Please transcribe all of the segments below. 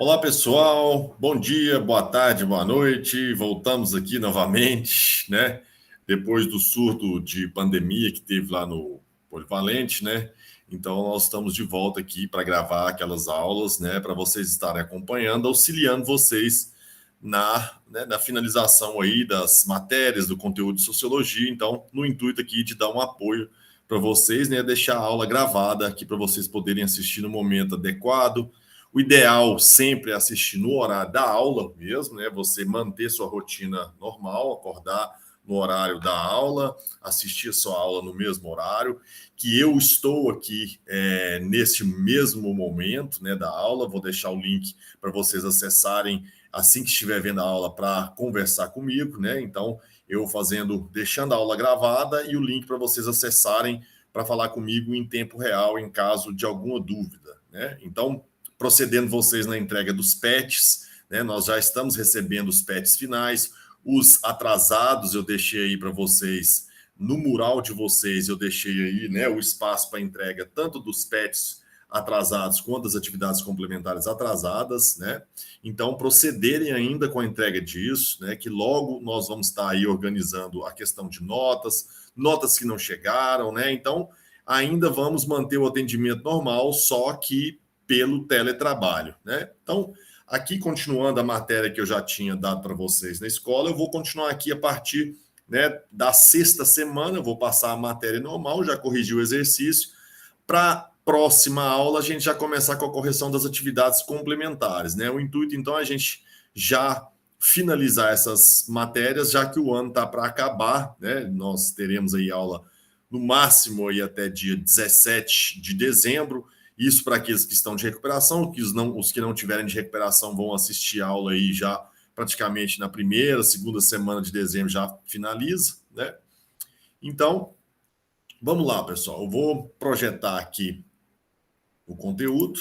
Olá, pessoal. Bom dia, boa tarde, boa noite. Voltamos aqui novamente, né? Depois do surto de pandemia que teve lá no Polivalente, né? Então, nós estamos de volta aqui para gravar aquelas aulas, né? Para vocês estarem acompanhando, auxiliando vocês na finalização aí das matérias, do conteúdo de sociologia. Então, no intuito aqui de dar um apoio para vocês, né? Deixar a aula gravada aqui para vocês poderem assistir no momento adequado. O ideal sempre é assistir no horário da aula mesmo, né? Você manter sua rotina normal, acordar no horário da aula, assistir a sua aula no mesmo horário, que eu estou aqui nesse mesmo momento, né, da aula. Vou deixar o link para vocês acessarem assim que estiver vendo a aula para conversar comigo, né? Então, deixando a aula gravada e o link para vocês acessarem para falar comigo em tempo real em caso de alguma dúvida, né? Então, procedendo vocês na entrega dos patches, né? Nós já estamos recebendo os patches finais, os atrasados eu deixei aí para vocês, no mural de vocês eu deixei aí, né, o espaço para entrega tanto dos patches atrasados quanto das atividades complementares atrasadas, né? Então, procederem ainda com a entrega disso, né, que logo nós vamos estar aí organizando a questão de notas que não chegaram, né? Então, ainda vamos manter o atendimento normal, só que pelo teletrabalho, né? Então, aqui continuando a matéria que eu já tinha dado para vocês na escola, eu vou continuar aqui a partir, né, da sexta semana, eu vou passar a matéria normal, já corrigi o exercício, para próxima aula a gente já começar com a correção das atividades complementares, né? O intuito, então, é a gente já finalizar essas matérias, já que o ano está para acabar, né? Nós teremos aí aula no máximo aí até dia 17 de dezembro, isso para aqueles que estão de recuperação, os que não tiverem de recuperação vão assistir a aula aí já praticamente na primeira, segunda semana de dezembro já finaliza, né? Então, vamos lá, pessoal. Eu vou projetar aqui o conteúdo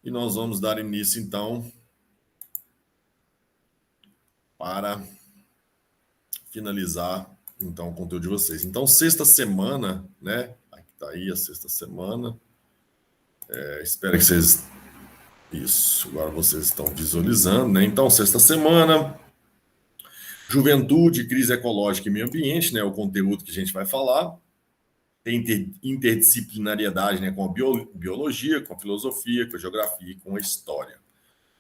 e nós vamos dar início, então, para finalizar então o conteúdo de vocês. Então, sexta semana, né? Aqui está aí a sexta semana. Espero que vocês isso, agora vocês estão visualizando, né? Então, sexta semana, juventude, crise ecológica e meio ambiente, né? O conteúdo que a gente vai falar. Tem interdisciplinariedade, né? Com a biologia, com a filosofia, com a geografia e com a história.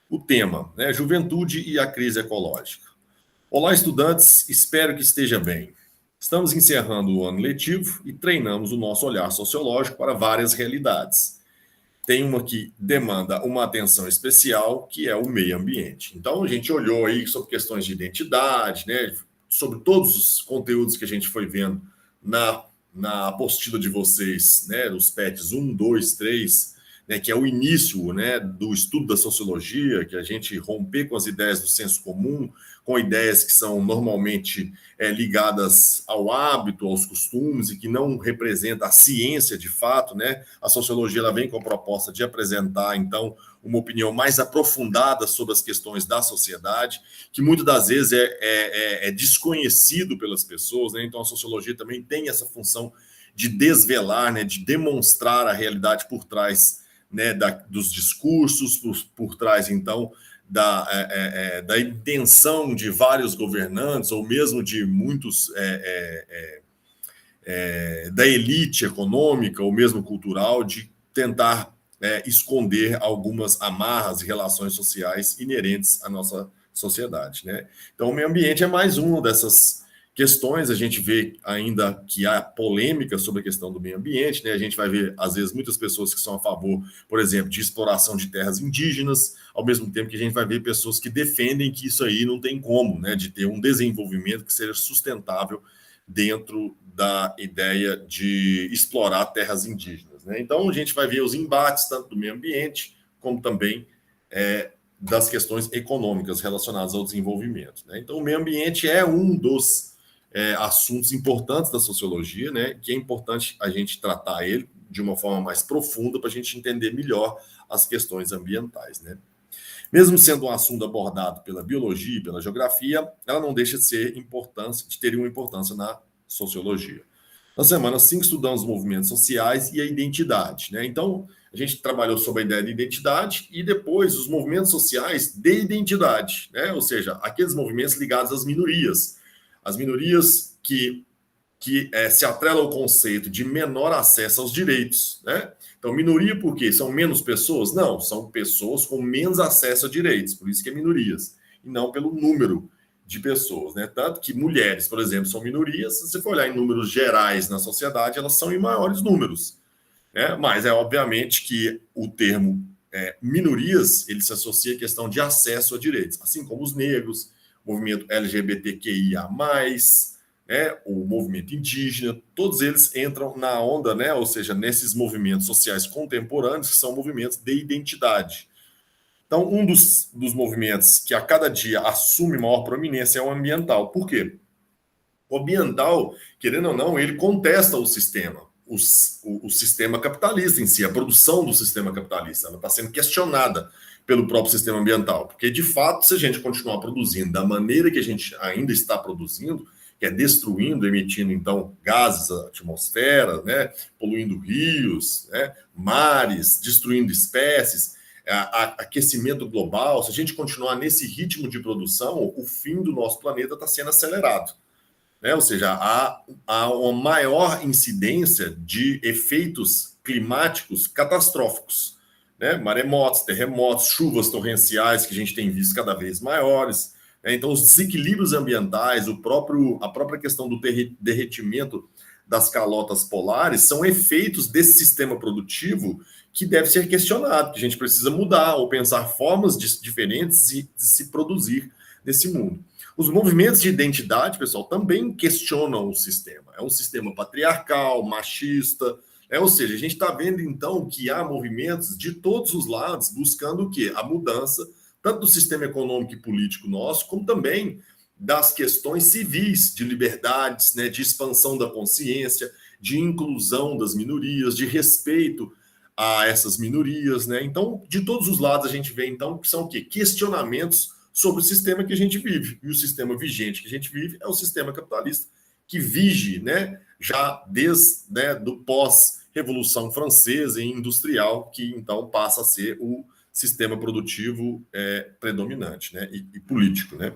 O tema, né? Juventude e a crise ecológica. Olá, estudantes, espero que esteja bem. Estamos encerrando o ano letivo e treinamos o nosso olhar sociológico para várias realidades. Tem uma que demanda uma atenção especial, que é o meio ambiente. Então, a gente olhou aí sobre questões de identidade, né, sobre todos os conteúdos que a gente foi vendo na apostila de vocês, né, os PETs 1, 2, 3, né, que é o início, né, do estudo da sociologia, que a gente romper com as ideias do senso comum, com ideias que são normalmente ligadas ao hábito, aos costumes, e que não representa a ciência de fato, né? A sociologia ela vem com a proposta de apresentar, então, uma opinião mais aprofundada sobre as questões da sociedade, que muitas das vezes é desconhecido pelas pessoas, né? Então, a sociologia também tem essa função de desvelar, né? De demonstrar a realidade por trás, né? Dos discursos, por trás, então, da intenção de vários governantes, ou mesmo de muitos da elite econômica, ou mesmo cultural, de tentar esconder algumas amarras e relações sociais inerentes à nossa sociedade, né? Então, o meio ambiente é mais uma dessas questões. A gente vê ainda que há polêmica sobre a questão do meio ambiente, né? A gente vai ver, às vezes, muitas pessoas que são a favor, por exemplo, de exploração de terras indígenas, ao mesmo tempo que a gente vai ver pessoas que defendem que isso aí não tem como, né? De ter um desenvolvimento que seja sustentável dentro da ideia de explorar terras indígenas, né? Então, a gente vai ver os embates tanto do meio ambiente, como também das questões econômicas relacionadas ao desenvolvimento, né? Então, o meio ambiente é um dos assuntos importantes da sociologia, né? Que é importante a gente tratar ele de uma forma mais profunda para a gente entender melhor as questões ambientais, né? Mesmo sendo um assunto abordado pela biologia e pela geografia, ela não deixa de ter uma importância na sociologia. Na semana 5, estudamos movimentos sociais e a identidade, né? Então, a gente trabalhou sobre a ideia de identidade e depois os movimentos sociais de identidade, né? Ou seja, aqueles movimentos ligados às minorias. As minorias que se atrela ao conceito de menor acesso aos direitos, né? Então, minoria por quê? São menos pessoas? Não, são pessoas com menos acesso a direitos, por isso que é minorias, e não pelo número de pessoas, né? Tanto que mulheres, por exemplo, são minorias, se você for olhar em números gerais na sociedade, elas são em maiores números, né? Mas é obviamente que o termo minorias, ele se associa à questão de acesso a direitos, assim como os negros, o movimento LGBTQIA+, né, o movimento indígena, todos eles entram na onda, né, ou seja, nesses movimentos sociais contemporâneos, que são movimentos de identidade. Então, um dos movimentos que a cada dia assume maior prominência é o ambiental. Por quê? O ambiental, querendo ou não, ele contesta o sistema, o sistema capitalista em si, a produção do sistema capitalista. Ela está sendo questionada pelo próprio sistema ambiental. Porque, de fato, se a gente continuar produzindo da maneira que a gente ainda está produzindo, que é destruindo, emitindo, então, gases à atmosfera, né, poluindo rios, né, mares, destruindo espécies, aquecimento global, se a gente continuar nesse ritmo de produção, o fim do nosso planeta está sendo acelerado. Né? Ou seja, há uma maior incidência de efeitos climáticos catastróficos, né? Maremotos, terremotos, chuvas torrenciais que a gente tem visto cada vez maiores. Né? Então, os desequilíbrios ambientais, a própria questão do derretimento das calotas polares são efeitos desse sistema produtivo que deve ser questionado, que a gente precisa mudar ou pensar formas diferentes de se produzir nesse mundo. Os movimentos de identidade, pessoal, também questionam o sistema. É um sistema patriarcal, machista, ou seja, a gente está vendo, então, que há movimentos de todos os lados buscando o quê? A mudança, tanto do sistema econômico e político nosso, como também das questões civis, de liberdades, né, de expansão da consciência, de inclusão das minorias, de respeito a essas minorias, né? Então, de todos os lados a gente vê, então, que são o quê? Questionamentos sobre o sistema que a gente vive. E o sistema vigente que a gente vive é o sistema capitalista, que vige, né, já desde, né, do pós-revolução francesa e industrial, que então passa a ser o sistema produtivo predominante, né, e político, né.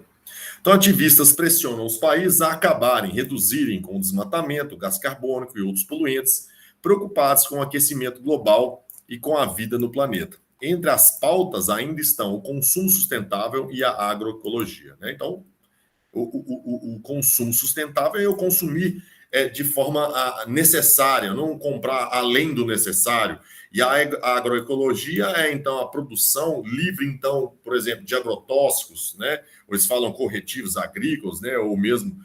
Então, ativistas pressionam os países a acabarem, reduzirem com o desmatamento, gás carbônico e outros poluentes, preocupados com o aquecimento global e com a vida no planeta. Entre as pautas ainda estão o consumo sustentável e a agroecologia. Né? Então, o consumo sustentável é eu consumir de forma necessária, não comprar além do necessário. E a agroecologia é, então, a produção livre, então, por exemplo, de agrotóxicos, né? Eles falam corretivos agrícolas, né? Ou mesmo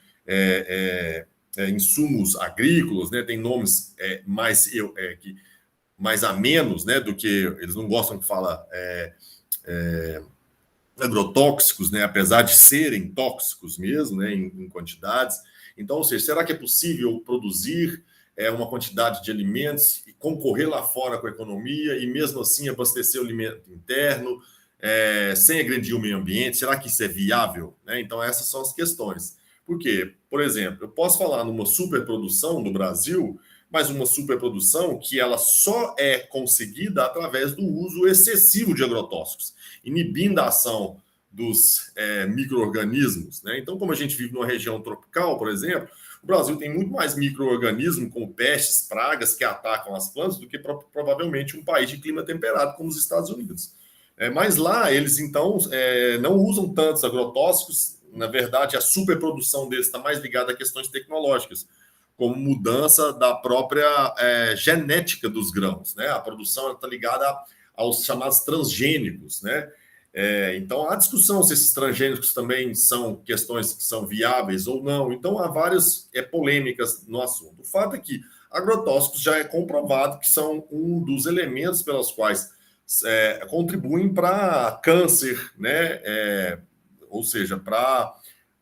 insumos agrícolas, né? Tem nomes mais a menos, né? Do que eles não gostam que fala agrotóxicos, né? Apesar de serem tóxicos mesmo, né? Em quantidades. Então, ou seja, será que é possível produzir uma quantidade de alimentos e concorrer lá fora com a economia e mesmo assim abastecer o alimento interno sem agredir o meio ambiente? Será que isso é viável? Né? Então, essas são as questões. Por quê? Por exemplo, eu posso falar numa superprodução do Brasil, mas uma superprodução que ela só é conseguida através do uso excessivo de agrotóxicos, inibindo a ação dos micro-organismos. Né? Então, como a gente vive numa região tropical, por exemplo, o Brasil tem muito mais micro-organismos, como pestes, pragas, que atacam as plantas, do que provavelmente um país de clima temperado, como os Estados Unidos. Mas lá, eles, então, não usam tantos agrotóxicos. Na verdade, a superprodução deles está mais ligada a questões tecnológicas, como mudança da própria genética dos grãos. Né? A produção está ligada aos chamados transgênicos, né? Então, há discussão se esses transgênicos também são questões que são viáveis ou não. Então, há várias polêmicas no assunto. O fato é que agrotóxicos já é comprovado que são um dos elementos pelos quais contribuem para câncer, né? Ou seja, para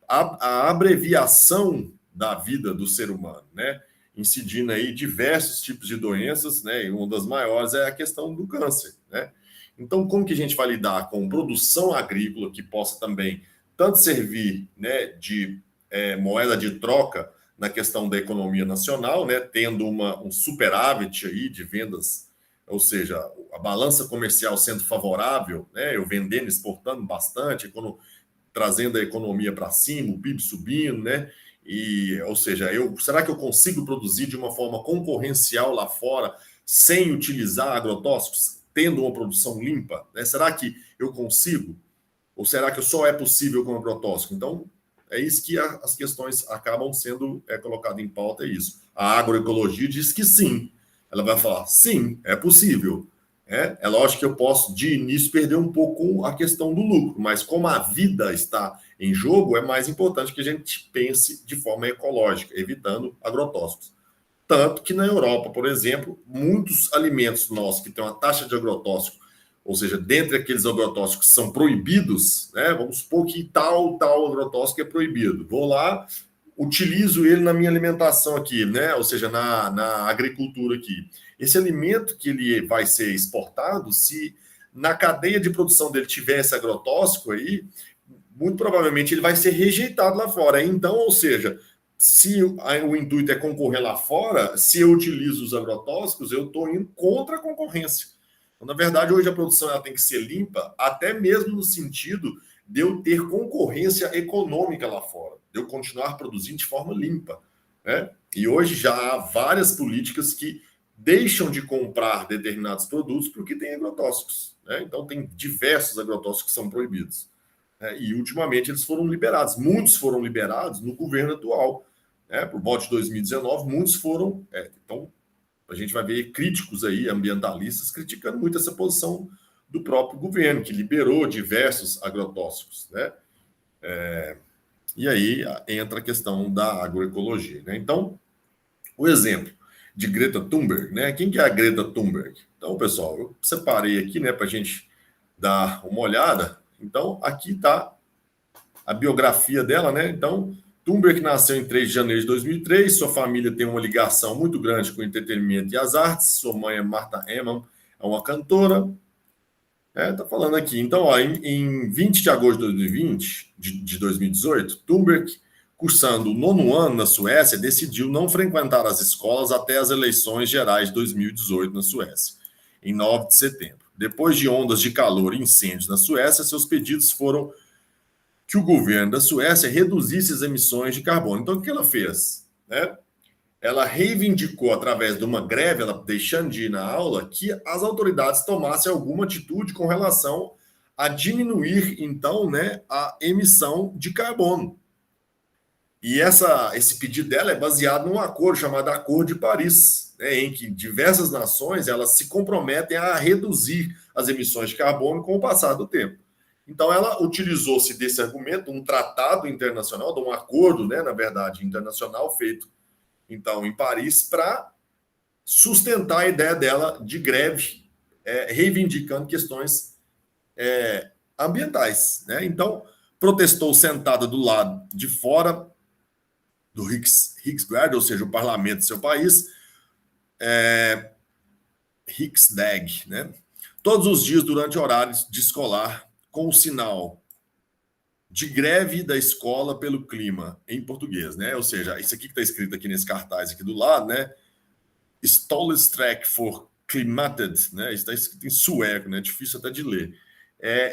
a abreviação da vida do ser humano, né? Incidindo aí diversos tipos de doenças, né? E uma das maiores é a questão do câncer, né? Então, como que a gente vai lidar com produção agrícola que possa também tanto servir, né, de moeda de troca na questão da economia nacional, né, tendo um superávit aí de vendas, ou seja, a balança comercial sendo favorável, né, eu vendendo, exportando bastante, trazendo a economia para cima, o PIB subindo, né? Ou seja, será que eu consigo produzir de uma forma concorrencial lá fora sem utilizar agrotóxicos, tendo uma produção limpa? Né? Será que eu consigo? Ou será que só é possível com agrotóxico? Então, é isso que as questões acabam sendo colocadas em pauta, é isso. A agroecologia diz que sim. Ela vai falar, sim, é possível. É lógico que eu posso, de início, perder um pouco a questão do lucro, mas como a vida está em jogo, é mais importante que a gente pense de forma ecológica, evitando agrotóxicos. Tanto que na Europa, por exemplo, muitos alimentos nossos que têm uma taxa de agrotóxico, ou seja, dentre aqueles agrotóxicos que são proibidos, né, vamos supor que tal agrotóxico é proibido. Vou lá, utilizo ele na minha alimentação aqui, né, ou seja, na agricultura aqui. Esse alimento que ele vai ser exportado, se na cadeia de produção dele tiver esse agrotóxico aí, muito provavelmente ele vai ser rejeitado lá fora. Então, ou seja, se o intuito é concorrer lá fora, se eu utilizo os agrotóxicos, eu estou indo contra a concorrência. Então, na verdade, hoje a produção ela tem que ser limpa, até mesmo no sentido de eu ter concorrência econômica lá fora, de eu continuar produzindo de forma limpa. Né? E hoje já há várias políticas que deixam de comprar determinados produtos porque tem agrotóxicos. Né? Então, tem diversos agrotóxicos que são proibidos. E ultimamente eles foram liberados. Muitos foram liberados no governo atual. Por volta de 2019, muitos foram. Então, a gente vai ver críticos aí, ambientalistas, criticando muito essa posição do próprio governo, que liberou diversos agrotóxicos. Né? E aí entra a questão da agroecologia. Né? Então, o exemplo de Greta Thunberg, né? Quem que é a Greta Thunberg? Então, pessoal, eu separei aqui, né, para a gente dar uma olhada. Então, aqui está a biografia dela, né? Então, Thunberg nasceu em 3 de janeiro de 2003. Sua família tem uma ligação muito grande com o entretenimento e as artes. Sua mãe é Martha Eman, é uma cantora. Tá falando aqui. Então, ó, em 20 de agosto de 2020, de 2018, Thunberg, cursando o 9º ano na Suécia, decidiu não frequentar as escolas até as eleições gerais de 2018 na Suécia, em 9 de setembro. Depois de ondas de calor e incêndios na Suécia, seus pedidos foram que o governo da Suécia reduzisse as emissões de carbono. Então, o que ela fez? Né? Ela reivindicou, através de uma greve, ela deixando de ir na aula, que as autoridades tomassem alguma atitude com relação a diminuir, então, né, a emissão de carbono. E esse pedido dela é baseado num acordo chamado Acordo de Paris, né, em que diversas nações elas se comprometem a reduzir as emissões de carbono com o passar do tempo. Então, ela utilizou-se desse argumento, um tratado internacional, de um acordo, né, na verdade, internacional, feito, então, em Paris, para sustentar a ideia dela de greve, reivindicando questões ambientais. Né? Então, protestou sentada do lado de fora do Riksdag, ou seja, o parlamento do seu país, Riksdag, né? Todos os dias durante horários de escolar, com o sinal de greve da escola pelo clima, em português, né? Ou seja, isso aqui que está escrito aqui nesse cartaz aqui do lado, né? Stollestrek for Klimatet, né? Isso está escrito em sueco, né? Difícil até de ler.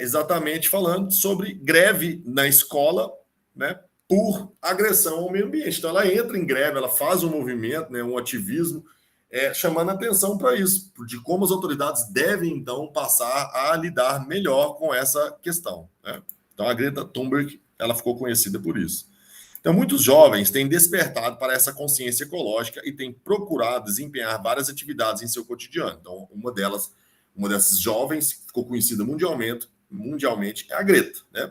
Exatamente falando sobre greve na escola, né? Por agressão ao meio ambiente. Então, ela entra em greve, ela faz um movimento, né? Um ativismo, chamando atenção para isso, de como as autoridades devem, então, passar a lidar melhor com essa questão, né? Então, a Greta Thunberg, ela ficou conhecida por isso. Então, muitos jovens têm despertado para essa consciência ecológica e têm procurado desempenhar várias atividades em seu cotidiano. Então, uma dessas jovens que ficou conhecida mundialmente é a Greta, né?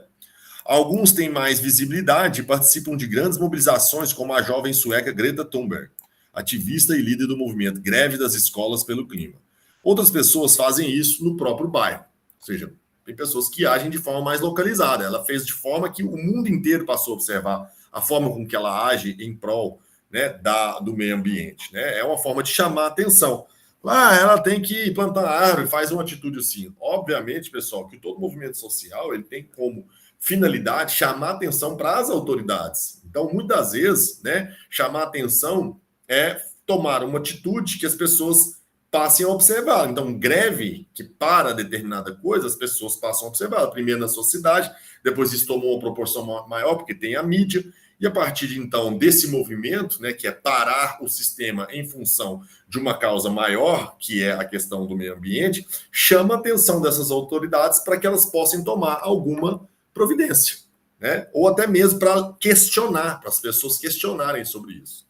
Alguns têm mais visibilidade e participam de grandes mobilizações, como a jovem sueca Greta Thunberg, ativista e líder do movimento Greve das Escolas pelo Clima. Outras pessoas fazem isso no próprio bairro, ou seja, tem pessoas que agem de forma mais localizada. Ela fez de forma que o mundo inteiro passou a observar a forma com que ela age em prol, né, do meio ambiente. Né? É uma forma de chamar a atenção. Ela tem que plantar árvore, faz uma atitude assim. Obviamente, pessoal, que todo movimento social ele tem como finalidade chamar atenção para as autoridades. Então, muitas vezes, né, chamar atenção é tomar uma atitude que as pessoas passem a observar. Então, greve que para determinada coisa, as pessoas passam a observar. Primeiro na sociedade, depois isso tomou uma proporção maior, porque tem a mídia, e a partir de então desse movimento, né, que é parar o sistema em função de uma causa maior, que é a questão do meio ambiente, chama a atenção dessas autoridades para que elas possam tomar alguma providência, né? Ou até mesmo para questionar, para as pessoas questionarem sobre isso.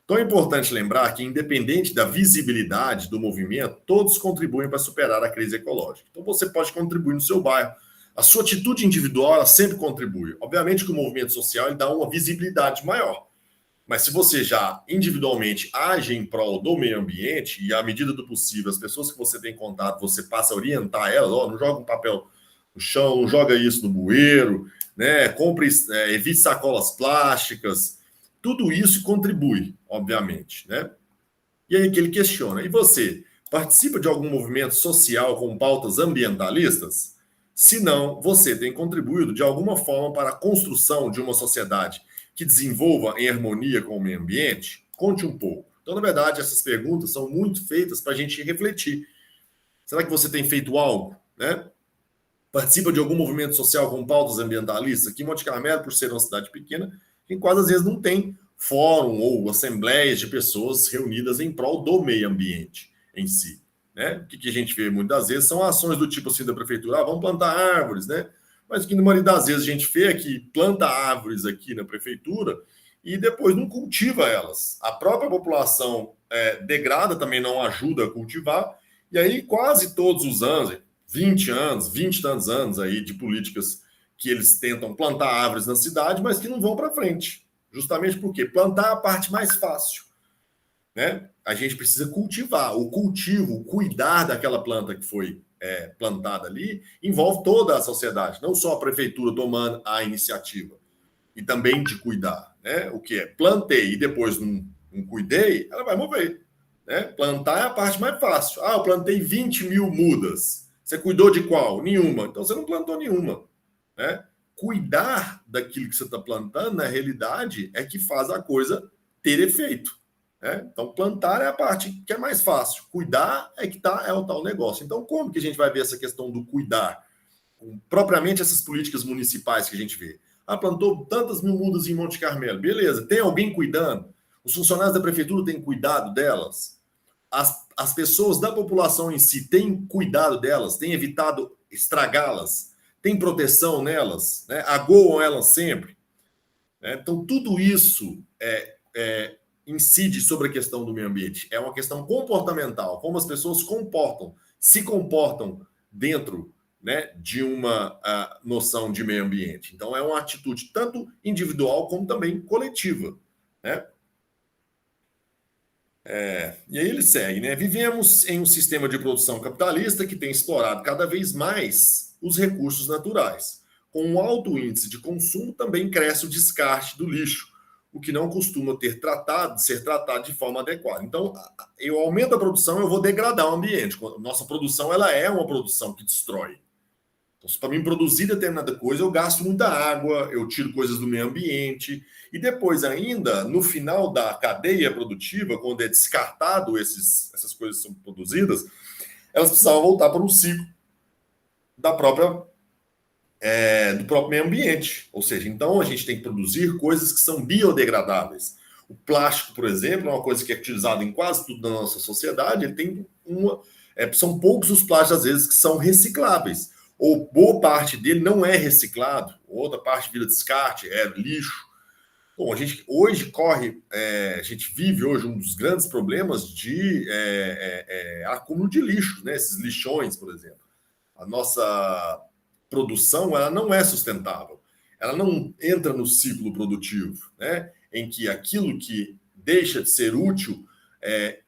Então é importante lembrar que, independente da visibilidade do movimento, todos contribuem para superar a crise ecológica. Então você pode contribuir no seu bairro. A sua atitude individual ela sempre contribui. Obviamente que o movimento social ele dá uma visibilidade maior. Mas se você já individualmente age em prol do meio ambiente e, à medida do possível, as pessoas que você tem contato, você passa a orientar elas, não joga um papel no chão, não joga isso no bueiro, né? Evite sacolas plásticas. Tudo isso contribui, obviamente, né? E aí que ele questiona, e você participa de algum movimento social com pautas ambientalistas? Se não, você tem contribuído de alguma forma para a construção de uma sociedade que desenvolva em harmonia com o meio ambiente? Conte um pouco. Então, na verdade, essas perguntas são muito feitas para a gente refletir. Será que você tem feito algo, né? Participa de algum movimento social com pautas ambientalistas? Aqui em Monte Carmelo, por ser uma cidade pequena, quem quase às vezes não tem fórum ou assembleias de pessoas reunidas em prol do meio ambiente em si. Né? O que a gente vê muitas vezes são ações do tipo assim da prefeitura, vamos plantar árvores, né? Mas o que na maioria das vezes a gente vê é que planta árvores aqui na prefeitura e depois não cultiva elas. A própria população degrada, também não ajuda a cultivar, e aí quase todos os anos, 20 anos, 20 e tantos anos aí de políticas que eles tentam plantar árvores na cidade, mas que não vão para frente. Justamente porque plantar é a parte mais fácil, né? A gente precisa cultivar. O cultivo, cuidar daquela planta que foi plantada ali, envolve toda a sociedade, não só a prefeitura tomando a iniciativa e também de cuidar, né? O que é plantei e depois não cuidei, ela vai morrer, né? Plantar é a parte mais fácil. Eu plantei 20 mil mudas. Você cuidou de qual? Nenhuma. Então você não plantou nenhuma, né? Cuidar daquilo que você está plantando, na realidade, é que faz a coisa ter efeito. Né? Então, plantar é a parte que é mais fácil. Cuidar é o tal negócio. Então, como que a gente vai ver essa questão do cuidar? Propriamente essas políticas municipais que a gente vê. Plantou tantas mil mudas em Monte Carmelo. Beleza, tem alguém cuidando? Os funcionários da prefeitura têm cuidado delas? As pessoas da população em si têm cuidado delas? Têm evitado estragá-las? Tem proteção nelas, né? Agoam elas sempre. Né? Então, tudo isso incide sobre a questão do meio ambiente. É uma questão comportamental, como as pessoas se comportam dentro, né, de uma noção de meio ambiente. Então, é uma atitude tanto individual como também coletiva. Né? E aí ele segue, né? Vivemos em um sistema de produção capitalista que tem explorado cada vez mais os recursos naturais. Com um alto índice de consumo, também cresce o descarte do lixo, o que não costuma ser tratado de forma adequada. Então, eu aumento a produção, eu vou degradar o ambiente. Nossa produção ela é uma produção que destrói. Então, para mim produzir determinada coisa, eu gasto muita água, eu tiro coisas do meio ambiente, e depois ainda, no final da cadeia produtiva, quando é descartado essas coisas que são produzidas, elas precisavam voltar para um ciclo do próprio meio ambiente. Ou seja, então a gente tem que produzir coisas que são biodegradáveis. O plástico, por exemplo, é uma coisa que é utilizada em quase tudo na nossa sociedade, ele tem são poucos os plásticos, às vezes, que são recicláveis. Ou boa parte dele não é reciclado, outra parte vira descarte, é lixo. Bom, a gente hoje a gente vive hoje um dos grandes problemas de acúmulo de lixo, né? Esses lixões, por exemplo. A nossa produção ela não é sustentável, ela não entra no ciclo produtivo, né? Em que aquilo que deixa de ser útil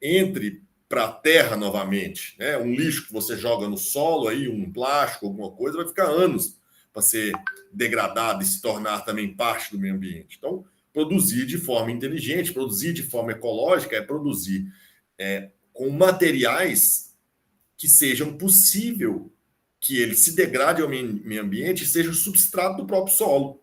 entre para a terra novamente, né? Um lixo que você joga no solo aí, um plástico, alguma coisa, vai ficar anos para ser degradado e se tornar também parte do meio ambiente. Então, produzir de forma inteligente, produzir de forma ecológica é produzir com materiais que sejam possível que ele se degrade ao meio ambiente e seja o substrato do próprio solo.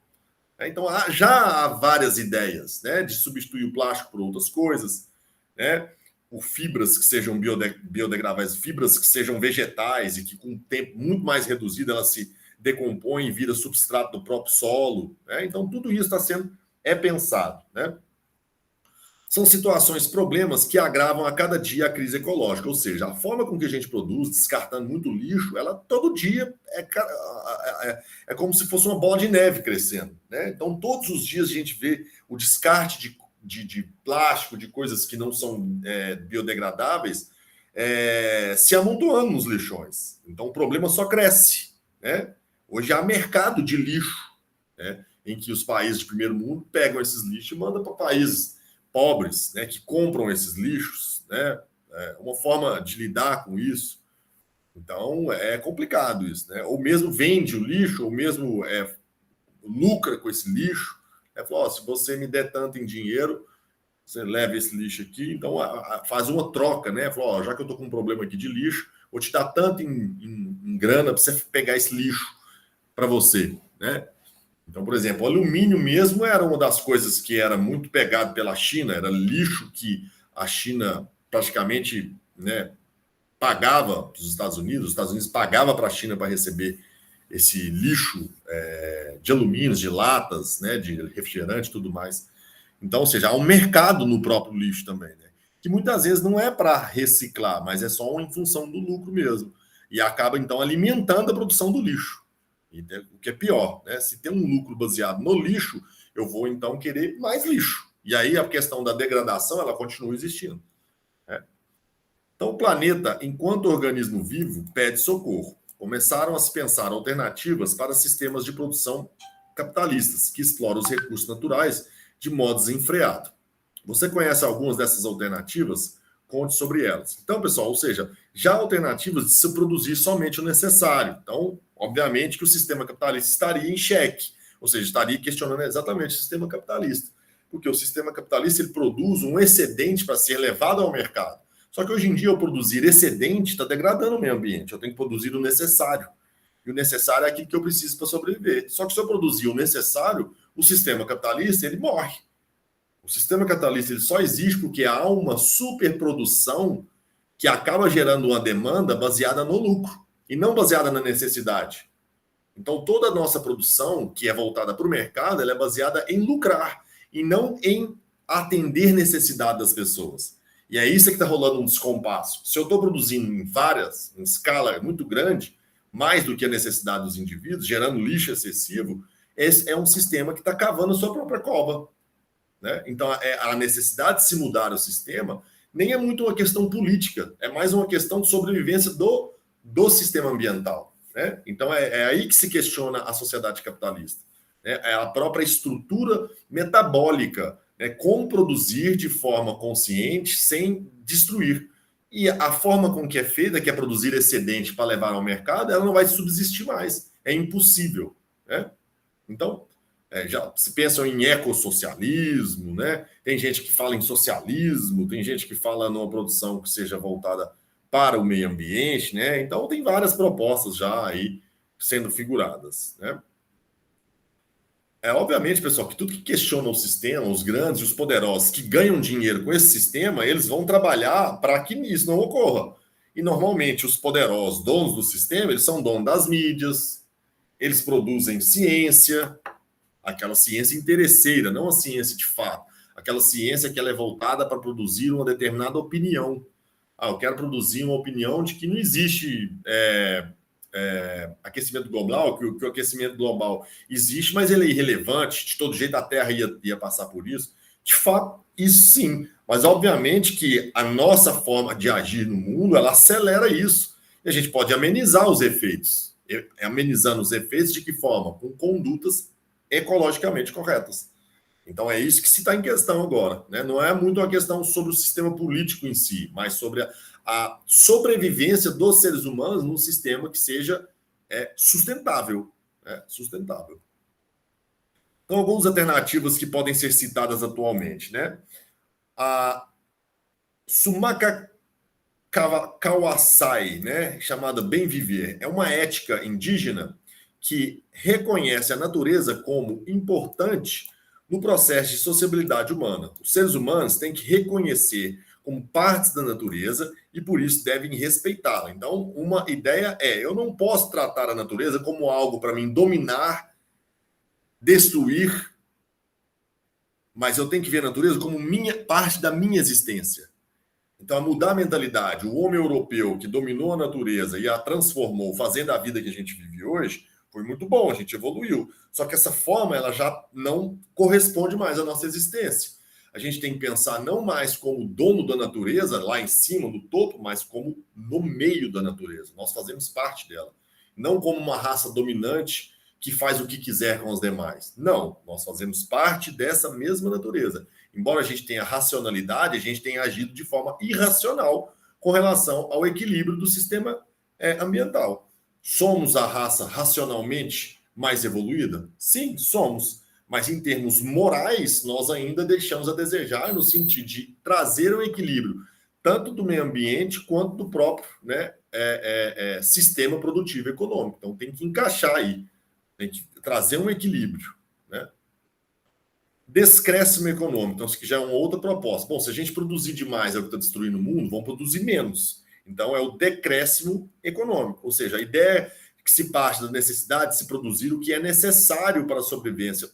Então, já há várias ideias, né, de substituir o plástico por outras coisas, né, por fibras que sejam biodegradáveis, fibras que sejam vegetais e que com um tempo muito mais reduzido elas se decompõem e vira substrato do próprio solo. Né? Então, tudo isso está sendo pensado. Né? São situações, problemas que agravam a cada dia a crise ecológica, ou seja, a forma com que a gente produz, descartando muito lixo, ela todo dia é como se fosse uma bola de neve crescendo. Né? Então, todos os dias a gente vê o descarte de plástico, de coisas que não são biodegradáveis, se amontoando nos lixões. Então, o problema só cresce. Né? Hoje há mercado de lixo, né? Em que os países de primeiro mundo pegam esses lixos e mandam para países pobres, né, que compram esses lixos, né, uma forma de lidar com isso. Então, é complicado isso, né? Ou mesmo vende o lixo, ou mesmo lucra com esse lixo. Falou, se você me der tanto em dinheiro, você leva esse lixo aqui. Então, faz uma troca, né? Falou, já que eu estou com um problema aqui de lixo, vou te dar tanto em grana para você pegar esse lixo para você, né? Então, por exemplo, o alumínio mesmo era uma das coisas que era muito pegado pela China, era lixo que a China praticamente, né, pagava para os Estados Unidos pagava para a China para receber esse lixo de alumínios, de latas, né, de refrigerante e tudo mais. Então, ou seja, há um mercado no próprio lixo também, né, que muitas vezes não é para reciclar, mas é só em função do lucro mesmo. E acaba, então, alimentando a produção do lixo. O que é pior, né? Se tem um lucro baseado no lixo, eu vou então querer mais lixo. E aí a questão da degradação ela continua existindo. Né? Então o planeta, enquanto organismo vivo, pede socorro. Começaram a se pensar alternativas para sistemas de produção capitalistas que exploram os recursos naturais de modo desenfreado. Você conhece algumas dessas alternativas? Conte sobre elas. Então, pessoal, ou seja, já alternativas de se produzir somente o necessário. Então, obviamente que o sistema capitalista estaria em xeque, ou seja, estaria questionando exatamente o sistema capitalista, porque o sistema capitalista ele produz um excedente para ser levado ao mercado. Só que hoje em dia eu produzir excedente está degradando o meio ambiente, eu tenho que produzir o necessário. E o necessário é aquilo que eu preciso para sobreviver. Só que se eu produzir o necessário, o sistema capitalista ele morre. O sistema capitalista ele só existe porque há uma superprodução que acaba gerando uma demanda baseada no lucro e não baseada na necessidade. Então, toda a nossa produção, que é voltada para o mercado, ela é baseada em lucrar e não em atender necessidade das pessoas. E é isso que está rolando um descompasso. Se eu estou produzindo em escala muito grande, mais do que a necessidade dos indivíduos, gerando lixo excessivo, esse é um sistema que está cavando a sua própria cova. Né? Então, a necessidade de se mudar o sistema nem é muito uma questão política, é mais uma questão de sobrevivência do sistema ambiental. Né? Então, é aí que se questiona a sociedade capitalista. Né? É a própria estrutura metabólica, né? Como produzir de forma consciente sem destruir. E a forma com que é feita, que é produzir excedente para levar ao mercado, ela não vai subsistir mais. É impossível. Né? Então, já se pensam em ecossocialismo, né? Tem gente que fala em socialismo, tem gente que fala numa produção que seja voltada para o meio ambiente, né? Então tem várias propostas já aí sendo figuradas, né? Obviamente, pessoal, que tudo que questiona o sistema, os grandes e os poderosos que ganham dinheiro com esse sistema, eles vão trabalhar para que isso não ocorra. E normalmente os poderosos, donos do sistema, eles são donos das mídias, eles produzem ciência, aquela ciência interesseira, não a ciência de fato. Aquela ciência que ela é voltada para produzir uma determinada opinião. Eu quero produzir uma opinião de que não existe aquecimento global, que o aquecimento global existe, mas ele é irrelevante, de todo jeito a Terra ia passar por isso. De fato, isso sim. Mas, obviamente, que a nossa forma de agir no mundo, ela acelera isso. E a gente pode amenizar os efeitos. Amenizando os efeitos de que forma? Com condutas ecologicamente corretas. Então é isso que se está em questão agora. Né? Não é muito uma questão sobre o sistema político em si, mas sobre a sobrevivência dos seres humanos num sistema que seja sustentável. Sustentável. Então, algumas alternativas que podem ser citadas atualmente. Né? A Sumaka Kawasai, né, chamada Bem Viver. É uma ética indígena que reconhece a natureza como importante no processo de sociabilidade humana. Os seres humanos têm que reconhecer como partes da natureza e, por isso, devem respeitá-la. Então, uma ideia é: eu não posso tratar a natureza como algo para mim dominar, destruir, mas eu tenho que ver a natureza como parte da minha existência. Então, a mudar a mentalidade, o homem europeu que dominou a natureza e a transformou, fazendo a vida que a gente vive hoje, foi muito bom, a gente evoluiu. Só que essa forma, ela já não corresponde mais à nossa existência. A gente tem que pensar não mais como dono da natureza, lá em cima, no topo, mas como no meio da natureza. Nós fazemos parte dela. Não como uma raça dominante que faz o que quiser com os demais. Não, nós fazemos parte dessa mesma natureza. Embora a gente tenha racionalidade, a gente tem agido de forma irracional com relação ao equilíbrio do sistema ambiental. Somos a raça racionalmente mais evoluída? Sim, somos. Mas em termos morais, nós ainda deixamos a desejar no sentido de trazer um equilíbrio tanto do meio ambiente quanto do próprio, né, sistema produtivo econômico. Então tem que encaixar aí, tem que trazer um equilíbrio, né? Descréscimo econômico, então isso aqui já é uma outra proposta. Bom, se a gente produzir demais é o que está destruindo o mundo, vamos produzir menos. Então é o decréscimo econômico, ou seja, a ideia é que se parte da necessidade de se produzir o que é necessário para a sobrevivência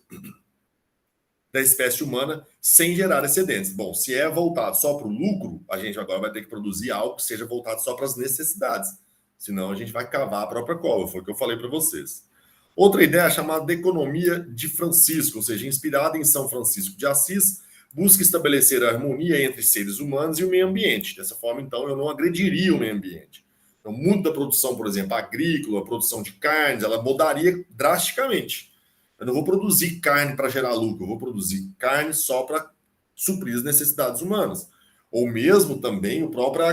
da espécie humana sem gerar excedentes. Bom, se é voltado só para o lucro, a gente agora vai ter que produzir algo que seja voltado só para as necessidades. Senão a gente vai cavar a própria cova, foi o que eu falei para vocês. Outra ideia é chamada de economia de Francisco, ou seja, inspirada em São Francisco de Assis, busca estabelecer a harmonia entre seres humanos e o meio ambiente. Dessa forma, então, eu não agrediria o meio ambiente. Então, muito da produção, por exemplo, agrícola, a produção de carnes, ela mudaria drasticamente. Eu não vou produzir carne para gerar lucro, eu vou produzir carne só para suprir as necessidades humanas. Ou mesmo também o próprio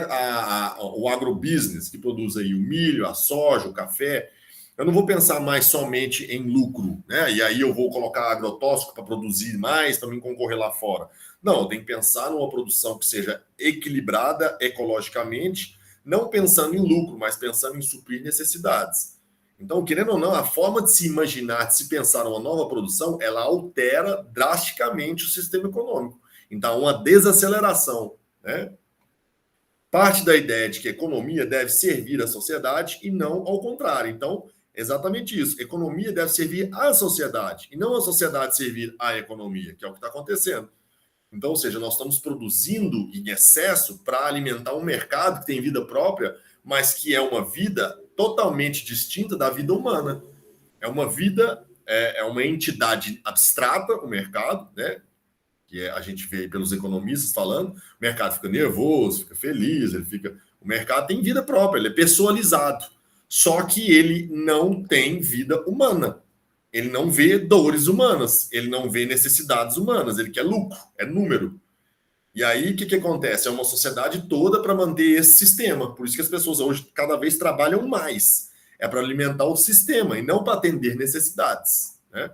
o agrobusiness, que produz aí o milho, a soja, o café. Eu não vou pensar mais somente em lucro, né? E aí eu vou colocar agrotóxico para produzir mais, para me concorrer lá fora. Não, eu tenho que pensar numa produção que seja equilibrada ecologicamente, não pensando em lucro, mas pensando em suprir necessidades. Então, querendo ou não, a forma de se imaginar, de se pensar uma nova produção, ela altera drasticamente o sistema econômico. Então, uma desaceleração, né? Parte da ideia de que a economia deve servir à sociedade e não ao contrário. Então, exatamente isso. Economia deve servir à sociedade e não a sociedade servir à economia, que é o que está acontecendo. Então, ou seja, nós estamos produzindo em excesso para alimentar um mercado que tem vida própria, mas que é uma vida totalmente distinta da vida humana. É uma vida, é uma entidade abstrata, o mercado, né? Que a gente vê aí pelos economistas falando, o mercado fica nervoso, fica feliz, o mercado tem vida própria, ele é personalizado. Só que ele não tem vida humana. Ele não vê dores humanas, ele não vê necessidades humanas, ele quer lucro, é número. E aí, o que acontece? É uma sociedade toda para manter esse sistema. Por isso que as pessoas hoje cada vez trabalham mais. É para alimentar o sistema e não para atender necessidades, né?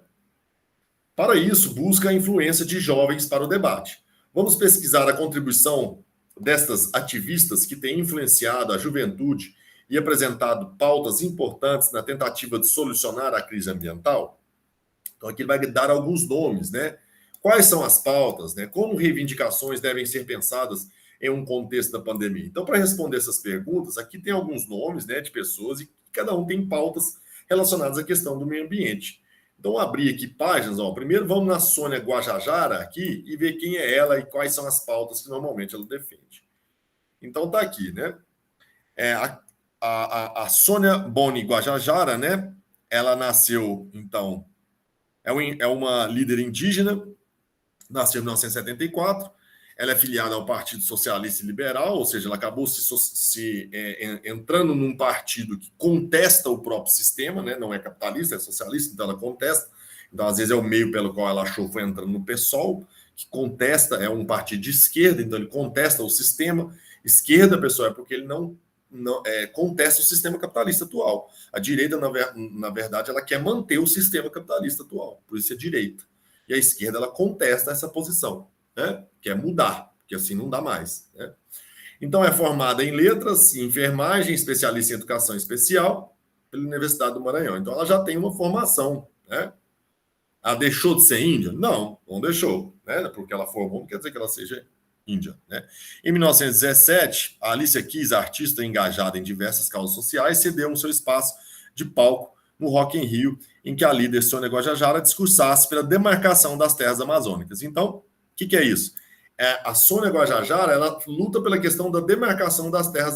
Para isso, busca a influência de jovens para o debate. Vamos pesquisar a contribuição destas ativistas que têm influenciado a juventude e apresentado pautas importantes na tentativa de solucionar a crise ambiental? Então, aqui ele vai dar alguns nomes, né? Quais são as pautas, né? Como reivindicações devem ser pensadas em um contexto da pandemia? Então, para responder essas perguntas, aqui tem alguns nomes, né, de pessoas e cada um tem pautas relacionadas à questão do meio ambiente. Então, abrir aqui páginas. Ó. Primeiro, vamos na Sônia Guajajara aqui e ver quem é ela e quais são as pautas que normalmente ela defende. Então, tá aqui, né? A Sônia Boni Guajajara, né? Ela nasceu, então, é uma líder indígena, nasceu em 1974. Ela é filiada ao Partido Socialista e Liberal, ou seja, ela acabou entrando num partido que contesta o próprio sistema, né? Não é capitalista, é socialista, então ela contesta. Então, às vezes, é o meio pelo qual ela achou foi entrando no PSOL, que contesta, é um partido de esquerda, então ele contesta o sistema. Esquerda, pessoal, é porque ele não contesta o sistema capitalista atual. A direita, na verdade, ela quer manter o sistema capitalista atual, por isso é direita. E a esquerda, ela contesta essa posição, né? Quer mudar, porque assim não dá mais, né? Então, é formada em letras, em enfermagem, especialista em educação especial pela Universidade do Maranhão. Então, ela já tem uma formação, né? Ela deixou de ser índia? Não, não deixou, né? Porque ela formou, não quer dizer que ela seja índia, né? Em 1917, a Alicia Keys, artista engajada em diversas causas sociais, cedeu o seu espaço de palco no Rock in Rio, em que a líder Sônia Guajajara discursasse pela demarcação das terras amazônicas. Então, o que é isso? A Sônia Guajajara, ela luta pela questão da demarcação das terras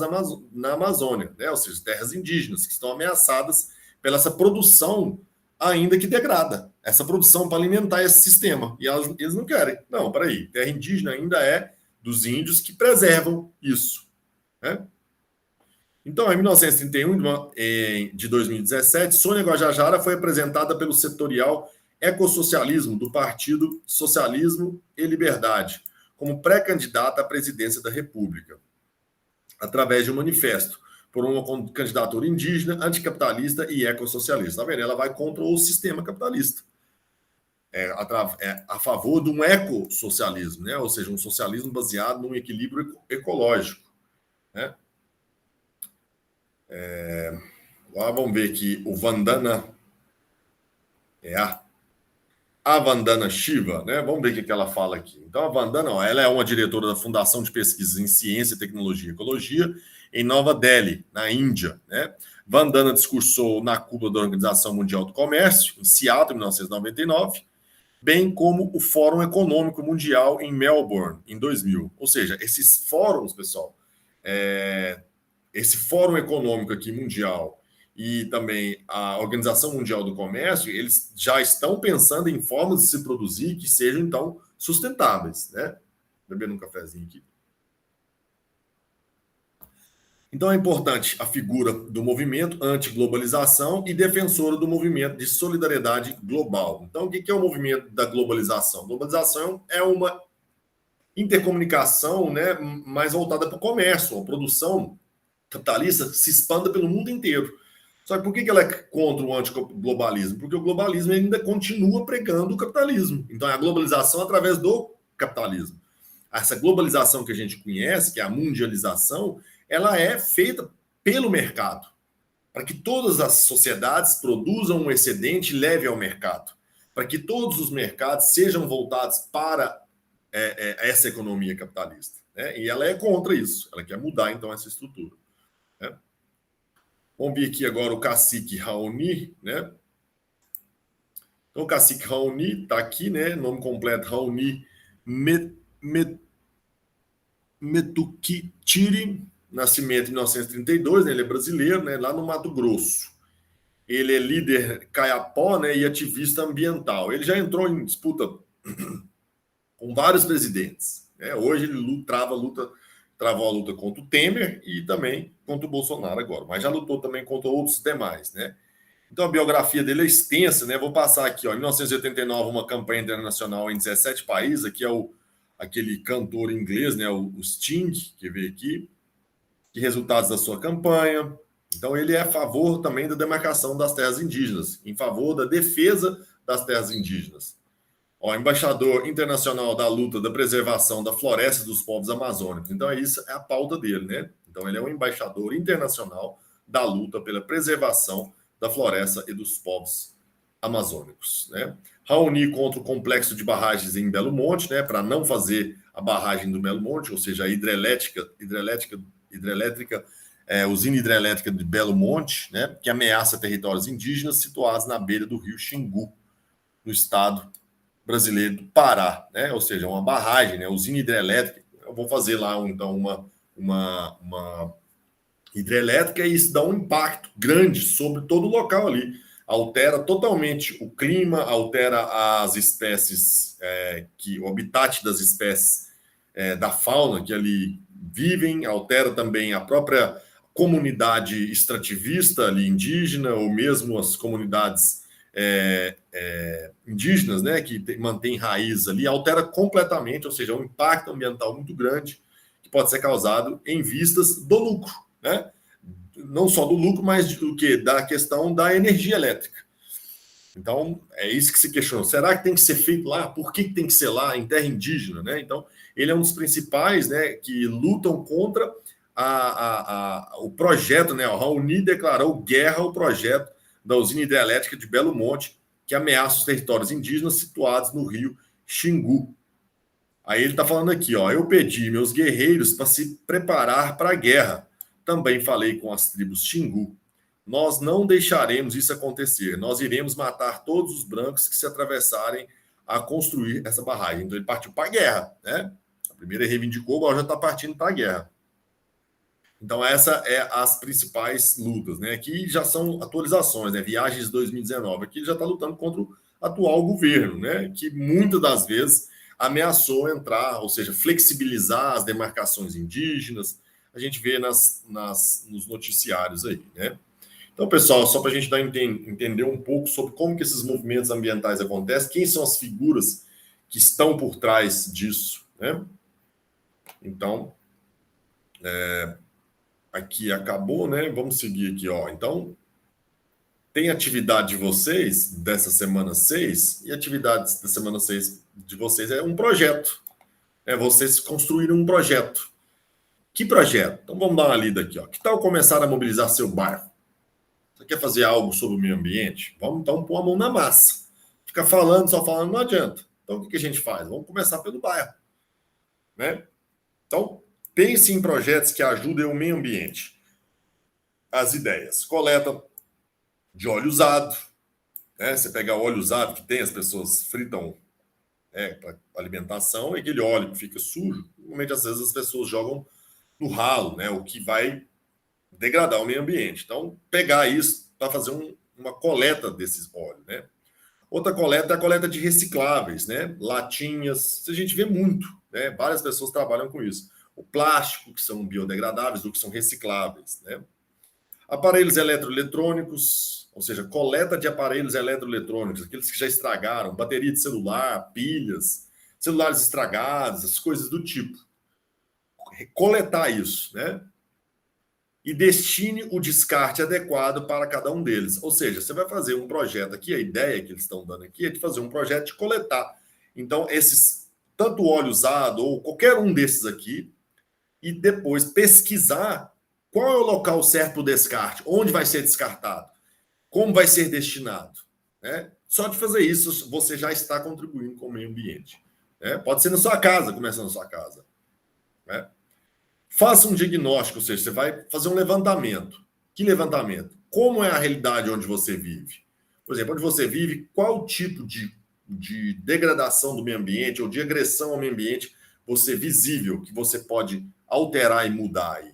na Amazônia, né? Ou seja, terras indígenas que estão ameaçadas pela essa produção ainda que degrada, essa produção para alimentar esse sistema. E eles não querem. Não, peraí, terra indígena ainda é dos índios que preservam isso, né? Então, em 1931 de 2017, Sônia Guajajara foi apresentada pelo setorial Ecossocialismo do Partido Socialismo e Liberdade como pré-candidata à presidência da República, através de um manifesto por uma candidatura indígena, anticapitalista e ecossocialista. Tá vendo? Ela vai contra o sistema capitalista. A favor de um ecossocialismo, né? Ou seja, um socialismo baseado num equilíbrio ecológico, né? Agora vamos ver aqui o Vandana. A Vandana Shiva, né? Vamos ver o que ela fala aqui. Então, a Vandana, ó, ela é uma diretora da Fundação de Pesquisas em Ciência, Tecnologia e Ecologia em Nova Delhi, na Índia, né? Vandana discursou na cúpula da Organização Mundial do Comércio, em Seattle, em 1999, bem como o Fórum Econômico Mundial em Melbourne, em 2000. Ou seja, esses fóruns, pessoal, esse Fórum Econômico aqui mundial e também a Organização Mundial do Comércio, eles já estão pensando em formas de se produzir que sejam, então, sustentáveis, né? Bebendo um cafezinho aqui. Então, é importante a figura do movimento anti-globalização e defensora do movimento de solidariedade global. Então, o que é o movimento da globalização? Globalização é uma intercomunicação, né, mais voltada para o comércio, a produção capitalista se expanda pelo mundo inteiro. Só que por que ela é contra o antiglobalismo? Porque o globalismo ainda continua pregando o capitalismo. Então, é a globalização através do capitalismo. Essa globalização que a gente conhece, que é a mundialização, ela é feita pelo mercado, para que todas as sociedades produzam um excedente e levem ao mercado, para que todos os mercados sejam voltados para essa economia capitalista, né? E ela é contra isso, ela quer mudar, então, essa estrutura, né? Vamos ver aqui agora o cacique Raoni, né? Então, o cacique Raoni está aqui, né? Nome completo, Raoni Metukitiri, nascimento em 1932, né? Ele é brasileiro, né? Lá no Mato Grosso. Ele é líder caiapó, né? E ativista ambiental. Ele já entrou em disputa com vários presidentes, né? Hoje ele travou a luta contra o Temer e também contra o Bolsonaro agora, mas já lutou também contra outros demais, né? Então a biografia dele é extensa, né? Vou passar aqui, ó. Em 1989, uma campanha internacional em 17 países, aqui é aquele cantor inglês, né? O Sting, que veio aqui, que resultados da sua campanha. Então ele é a favor também da demarcação das terras indígenas, em favor da defesa das terras indígenas. Ó, embaixador internacional da luta da preservação da floresta dos povos amazônicos. Então, isso é a pauta dele, né? Então, ele é um embaixador internacional da luta pela preservação da floresta e dos povos amazônicos, né? Raoni contra o complexo de barragens em Belo Monte, né? Para não fazer a barragem do Belo Monte, ou seja, a usina hidrelétrica de Belo Monte, né? Que ameaça territórios indígenas situados na beira do rio Xingu, no estado brasileiro do Pará, né? Ou seja, uma barragem, né? Usina hidrelétrica. Eu vou fazer lá, então, uma hidrelétrica e isso dá um impacto grande sobre todo o local ali. Altera totalmente o clima, altera as espécies, o habitat das espécies da fauna que ali vivem, altera também a própria comunidade extrativista ali indígena, ou mesmo as comunidades indígenas, né, que mantém raiz ali, altera completamente, ou seja, um impacto ambiental muito grande que pode ser causado em vistas do lucro, né? Não só do lucro, mas do que? Da questão da energia elétrica. Então, é isso que se questiona. Será que tem que ser feito lá? Por que tem que ser lá, em terra indígena, né? Então, ele é um dos principais, né, que lutam contra o projeto, né? O Raoni declarou guerra ao projeto da usina hidrelétrica de Belo Monte, que ameaça os territórios indígenas situados no rio Xingu. Aí ele está falando aqui, ó, eu pedi meus guerreiros para se preparar para a guerra. Também falei com as tribos Xingu. Nós não deixaremos isso acontecer. Nós iremos matar todos os brancos que se atravessarem a construir essa barragem. Então ele partiu para a guerra, né? A primeira reivindicou, agora já está partindo para a guerra. Então essa é as principais lutas, né? Aqui já são atualizações, né? Viagens de 2019. Aqui ele já está lutando contra o atual governo, né? Que muitas das vezes ameaçou entrar, ou seja, flexibilizar as demarcações indígenas. A gente vê nos noticiários aí, né? Então, pessoal, só para a gente entender um pouco sobre como que esses movimentos ambientais acontecem, quem são as figuras que estão por trás disso, né? Então, aqui acabou, né? Vamos seguir aqui, ó. Então, tem atividade de vocês dessa semana 6 e atividades da semana 6 de vocês é um projeto. Vocês construíram um projeto. Que projeto? Então vamos dar uma lida aqui, ó. Que tal começar a mobilizar seu bairro? Você quer fazer algo sobre o meio ambiente? Vamos então pôr a mão na massa. Ficar falando, só falando não adianta. Então o que a gente faz? Vamos começar pelo bairro, né? Então, pense em projetos que ajudem o meio ambiente. As ideias. Coleta de óleo usado, né? Você pega óleo usado que tem, as pessoas fritam para alimentação, e aquele óleo que fica sujo, normalmente às vezes as pessoas jogam no ralo, né? O que vai degradar o meio ambiente. Então, pegar isso para fazer uma coleta desses óleos, né? Outra coleta é a coleta de recicláveis, né? Latinhas, isso a gente vê muito, né? Várias pessoas trabalham com isso. O plástico, que são biodegradáveis, ou que são recicláveis, né? Aparelhos eletroeletrônicos, ou seja, coleta de aparelhos eletroeletrônicos, aqueles que já estragaram, bateria de celular, pilhas, celulares estragados, as coisas do tipo. Coletar isso, né? E destine o descarte adequado para cada um deles. Ou seja, você vai fazer um projeto aqui, a ideia que eles estão dando aqui é de fazer um projeto de coletar. Então, esses, tanto óleo usado ou qualquer um desses aqui, e depois pesquisar qual é o local certo para o descarte, onde vai ser descartado, como vai ser destinado. Né? Só de fazer isso, você já está contribuindo com o meio ambiente. Né? Pode ser na sua casa, começando na sua casa. Né? Faça um diagnóstico, ou seja, você vai fazer um levantamento. Que levantamento? Como é a realidade onde você vive? Por exemplo, onde você vive, qual tipo de degradação do meio ambiente ou de agressão ao meio ambiente você visível, que você pode alterar e mudar aí?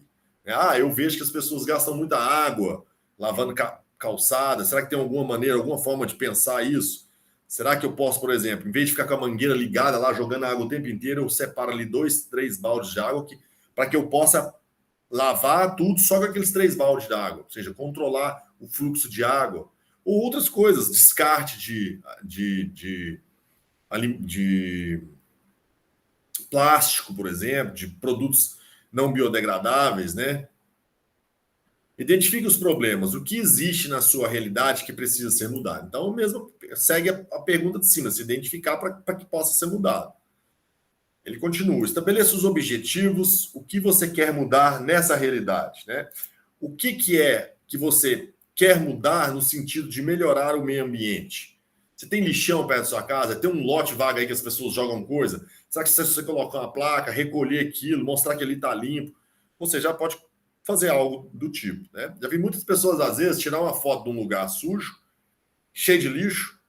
Eu vejo que as pessoas gastam muita água lavando calçada. Será que tem alguma maneira, alguma forma de pensar isso? Será que eu posso, por exemplo, em vez de ficar com a mangueira ligada lá, jogando água o tempo inteiro, eu separo ali 2, 3 baldes de água para que eu possa lavar tudo só com aqueles 3 baldes de água, ou seja, controlar o fluxo de água, ou outras coisas, descarte de plástico, por exemplo, de produtos não biodegradáveis, né? Identifique os problemas, o que existe na sua realidade que precisa ser mudado. Então, mesmo segue a pergunta de cima, se identificar para que possa ser mudado. Ele continua, estabeleça os objetivos, o que você quer mudar nessa realidade, né? O que é que você quer mudar no sentido de melhorar o meio ambiente? Você tem lixão perto da sua casa? Tem um lote vago aí que as pessoas jogam coisa? Será que se você colocar uma placa, recolher aquilo, mostrar que ele está limpo, você já pode fazer algo do tipo, né? Já vi muitas pessoas, às vezes, tirar uma foto de um lugar sujo, cheio de lixo,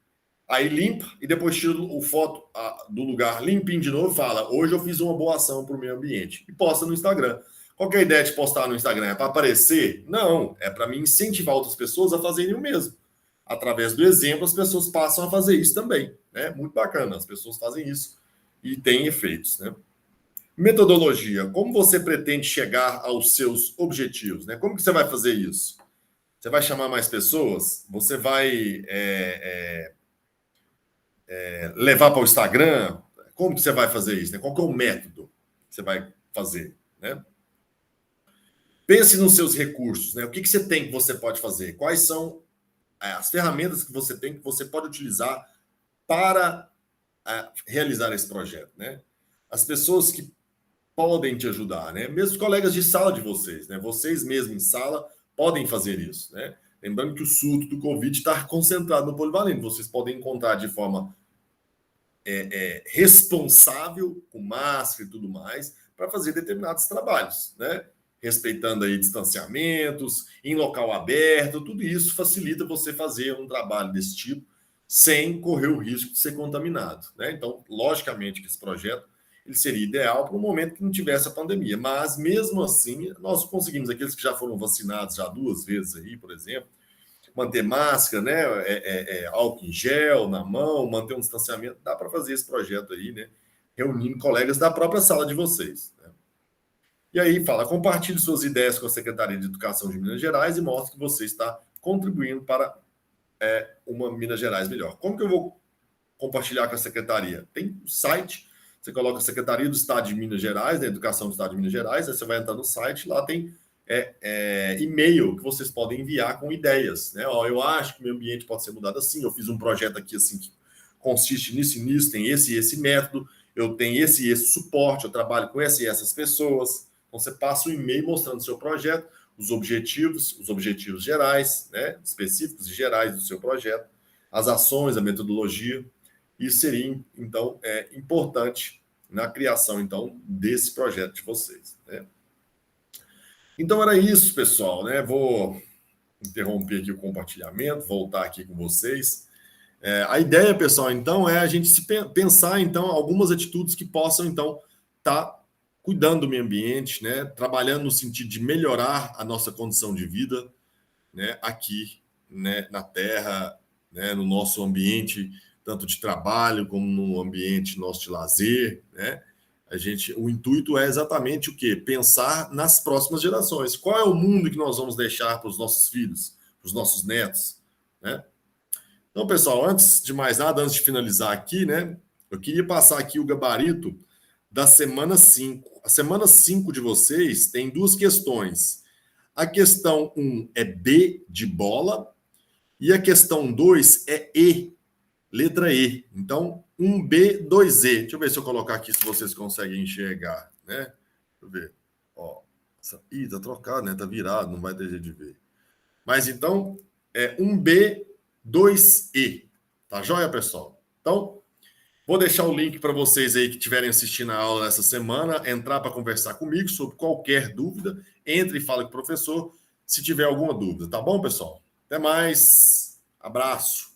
aí limpa e depois tira o foto do lugar limpinho de novo e fala: hoje eu fiz uma boa ação para o meio ambiente. E posta no Instagram. Qual que é a ideia de postar no Instagram? É para aparecer? Não, é para me incentivar outras pessoas a fazerem o mesmo. Através do exemplo, as pessoas passam a fazer isso também. Né? Muito bacana, as pessoas fazem isso e tem efeitos. Né? Metodologia. Como você pretende chegar aos seus objetivos? Né? Como que você vai fazer isso? Você vai chamar mais pessoas? Você vai levar para o Instagram? Como que você vai fazer isso? Né? Qual que é o método que você vai fazer? Né? Pense nos seus recursos. Né? O que você tem que você pode fazer? Quais são as ferramentas que você tem que você pode utilizar para realizar esse projeto? Né? as pessoas que podem te ajudar, né? Mesmo os colegas de sala de vocês, né? Vocês mesmos em sala podem fazer isso, né? Lembrando que o surto do Covid está concentrado no polivalente. Vocês podem encontrar de forma responsável, com máscara e tudo mais, para fazer determinados trabalhos, né? Respeitando aí distanciamentos, em local aberto, tudo isso facilita você fazer um trabalho desse tipo sem correr o risco de ser contaminado, né? Então, logicamente que esse projeto ele seria ideal para um momento que não tivesse a pandemia, mas mesmo assim, nós conseguimos, aqueles que já foram vacinados já 2 vezes aí, por exemplo, manter máscara, né? Álcool em gel na mão, manter um distanciamento, dá para fazer esse projeto aí, né? Reunindo colegas da própria sala de vocês. Né? E aí fala, compartilhe suas ideias com a Secretaria de Educação de Minas Gerais e mostre que você está contribuindo para uma Minas Gerais melhor. Como que eu vou compartilhar com a Secretaria? Tem o site, você coloca a Secretaria do Estado de Minas Gerais, da Educação do Estado de Minas Gerais, aí você vai entrar no site, lá tem e-mail que vocês podem enviar com ideias. Né? Ó, eu acho que o meu ambiente pode ser mudado assim, eu fiz um projeto aqui assim que consiste nisso e nisso, tem esse e esse método, eu tenho esse e esse suporte, eu trabalho com essa e essas pessoas. Então você passa um e-mail mostrando o seu projeto, os objetivos gerais, né? Específicos e gerais do seu projeto, as ações, a metodologia. Isso seria, então, importante na criação, então, desse projeto de vocês. Né? Então, era isso, pessoal. Né? Vou interromper aqui o compartilhamento, voltar aqui com vocês. A ideia, pessoal, então, é a gente pensar, então, algumas atitudes que possam, então, estar cuidando do meio ambiente, né? Trabalhando no sentido de melhorar a nossa condição de vida, né? Aqui, né? Na Terra, né? No nosso ambiente, tanto de trabalho como no ambiente nosso de lazer, né? O intuito é exatamente o quê? Pensar nas próximas gerações. Qual é o mundo que nós vamos deixar para os nossos filhos, para os nossos netos, né? Então, pessoal, antes de mais nada, antes de finalizar aqui, né? Eu queria passar aqui o gabarito da semana 5. A semana 5 de vocês tem 2 questões. A questão 1 é B de bola e a questão 2 é E, letra E. Então, 1B, 2E. Deixa eu ver se eu colocar aqui se vocês conseguem enxergar, né? Deixa eu ver. Ó, ih, tá trocado, né? Tá virado, não vai ter jeito de ver. Mas então, 1B, 2E. Tá joia, pessoal? Então, vou deixar o link para vocês aí que estiverem assistindo a aula nessa semana, entrar para conversar comigo sobre qualquer dúvida. Entre e fale com o professor se tiver alguma dúvida. Tá bom, pessoal? Até mais. Abraço.